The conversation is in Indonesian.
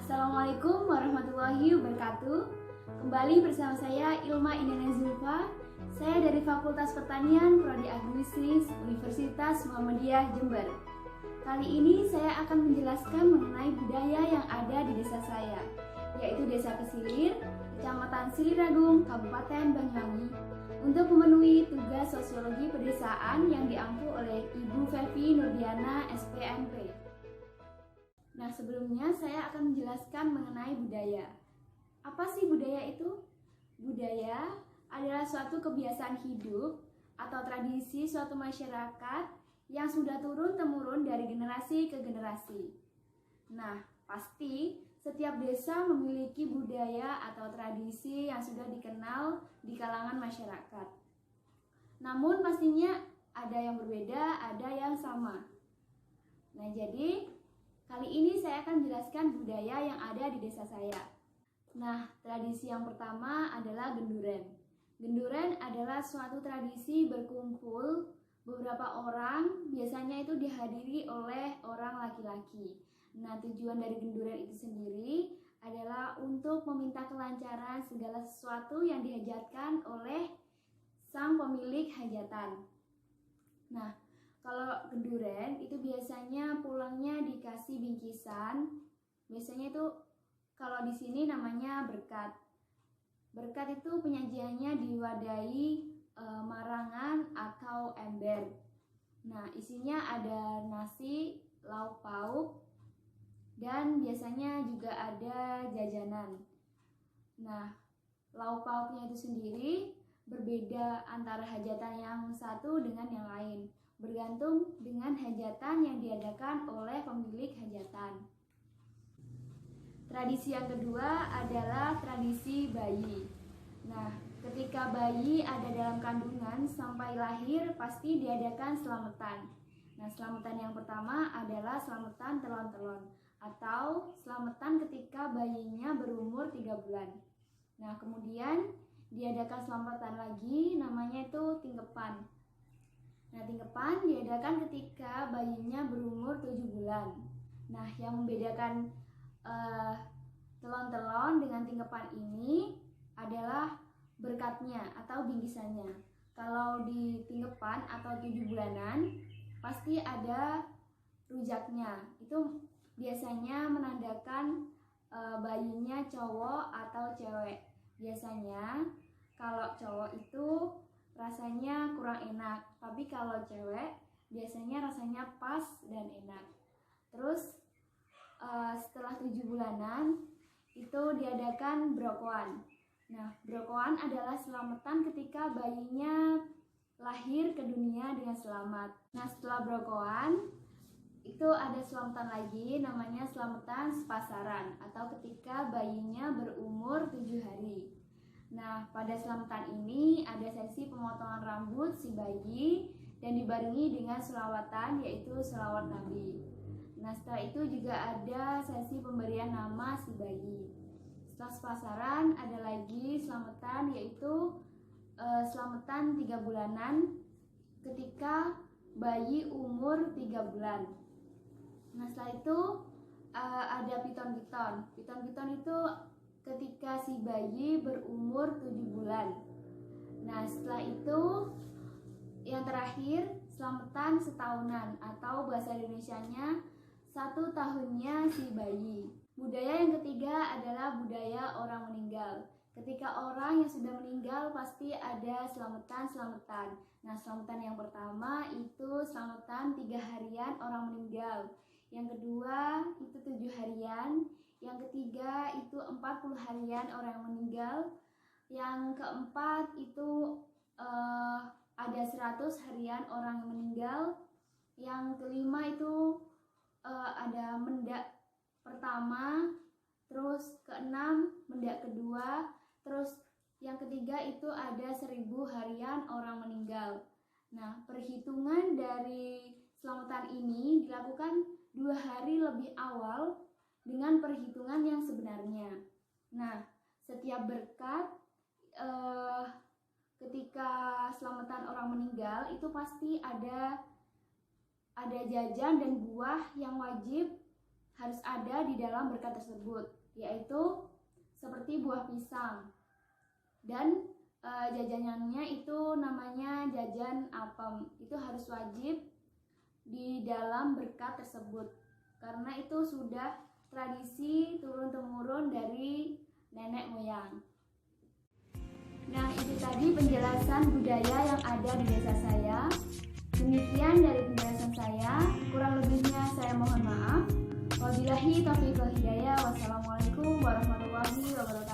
Assalamualaikum warahmatullahi wabarakatuh. Kembali bersama saya Ilma Indana Zulfa. Saya dari Fakultas Pertanian Prodi Agrowisnis Universitas Muhammadiyah Jember. Kali ini saya akan menjelaskan mengenai budaya yang ada di desa saya, yaitu Desa Pesilir, Kecamatan Siliragung, Kabupaten Banyuwangi, untuk memenuhi tugas sosiologi pedesaan yang diampu oleh Ibu Fevi Nurdiana, SPMP. Nah, sebelumnya saya akan menjelaskan mengenai budaya. Apa sih budaya itu? Budaya adalah suatu kebiasaan hidup atau tradisi suatu masyarakat yang sudah turun-temurun dari generasi ke generasi. Nah, pasti setiap desa memiliki budaya atau tradisi yang sudah dikenal di kalangan masyarakat. Namun pastinya ada yang berbeda, ada yang sama. Nah, jadi kali ini saya akan menjelaskan budaya yang ada di desa saya. Nah, tradisi yang pertama adalah genduren. Genduren adalah suatu tradisi berkumpul beberapa orang, biasanya itu dihadiri oleh orang laki-laki. Nah, tujuan dari genduren itu sendiri adalah untuk meminta kelancaran segala sesuatu yang dihajatkan oleh sang pemilik hajatan. Nah, kalau genduren itu biasanya pulangnya dikasih bingkisan. Biasanya itu kalau di sini namanya berkat. Berkat itu penyajiannya diwadahi marangan atau ember. Nah, isinya ada nasi, lauk pauk, dan biasanya juga ada jajanan. Nah, lauk pauknya itu sendiri berbeda antara hajatan yang satu dengan yang lain, bergantung dengan hajatan yang diadakan oleh pemilik hajatan. Tradisi yang kedua adalah tradisi bayi. Nah, ketika bayi ada dalam kandungan sampai lahir pasti diadakan selamatan. Nah, selamatan yang pertama adalah selamatan telon-telon atau selamatan ketika bayinya berumur 3 bulan. Nah, kemudian diadakan selamatan lagi namanya itu tingkepan. Nah, tingkepan diadakan ketika bayinya berumur 7 bulan. Nah, yang membedakan telon-telon dengan tingkepan ini adalah berkatnya atau bingkisannya. Kalau di tingkepan atau 7 bulanan pasti ada rujaknya. Itu biasanya menandakan bayinya cowok atau cewek. Biasanya kalau cowok itu rasanya kurang enak, tapi kalau cewek biasanya rasanya pas dan enak. Terus setelah 7 bulanan itu diadakan brokoan. Nah, brokoan adalah selamatan ketika bayinya lahir ke dunia dengan selamat. Nah, setelah brokoan itu ada selamatan lagi namanya selamatan sepasaran atau ketika bayinya berumur 7 hari. Nah, pada selamatan ini ada sesi pemotongan rambut si bayi dan dibarengi dengan selawatan yaitu selawat Nabi. Nah, setelah itu juga ada sesi pemberian nama si bayi. Setelah sepasaran ada lagi selamatan yaitu selamatan 3 bulanan ketika bayi umur 3 bulan. Nah, setelah itu ada piton-piton. Piton-piton itu ketika si bayi berumur 7 bulan. Nah, setelah itu yang terakhir selamatan setahunan atau bahasa Indonesianya 1 tahunnya si bayi. Budaya yang ketiga adalah budaya orang meninggal. Ketika orang yang sudah meninggal pasti ada selamatan-selamatan. Nah, selamatan yang pertama itu selamatan 3 harian orang meninggal. Yang kedua itu 7 harian. Yang ketiga itu 40 harian orang yang meninggal. Yang keempat itu ada 100 harian orang yang meninggal. Yang kelima itu ada mendak pertama, terus keenam mendak kedua, terus yang ketiga itu ada 1000 harian orang meninggal. Nah, perhitungan dari selamatan ini dilakukan 2 hari lebih awal dengan perhitungan yang sebenarnya. Nah, setiap berkat ketika selamatan orang meninggal itu pasti ada jajan dan buah yang wajib harus ada di dalam berkat tersebut, yaitu seperti buah pisang. Dan jajanannya itu namanya jajan apem. Itu harus wajib di dalam berkat tersebut, karena itu sudah tradisi turun-temurun dari nenek moyang. Nah, itu tadi penjelasan budaya yang ada di desa saya. Demikian dari penjelasan saya, kurang lebihnya saya mohon maaf. Wabillahi taufiq wal hidayah. Wassalamualaikum warahmatullahi wabarakatuh.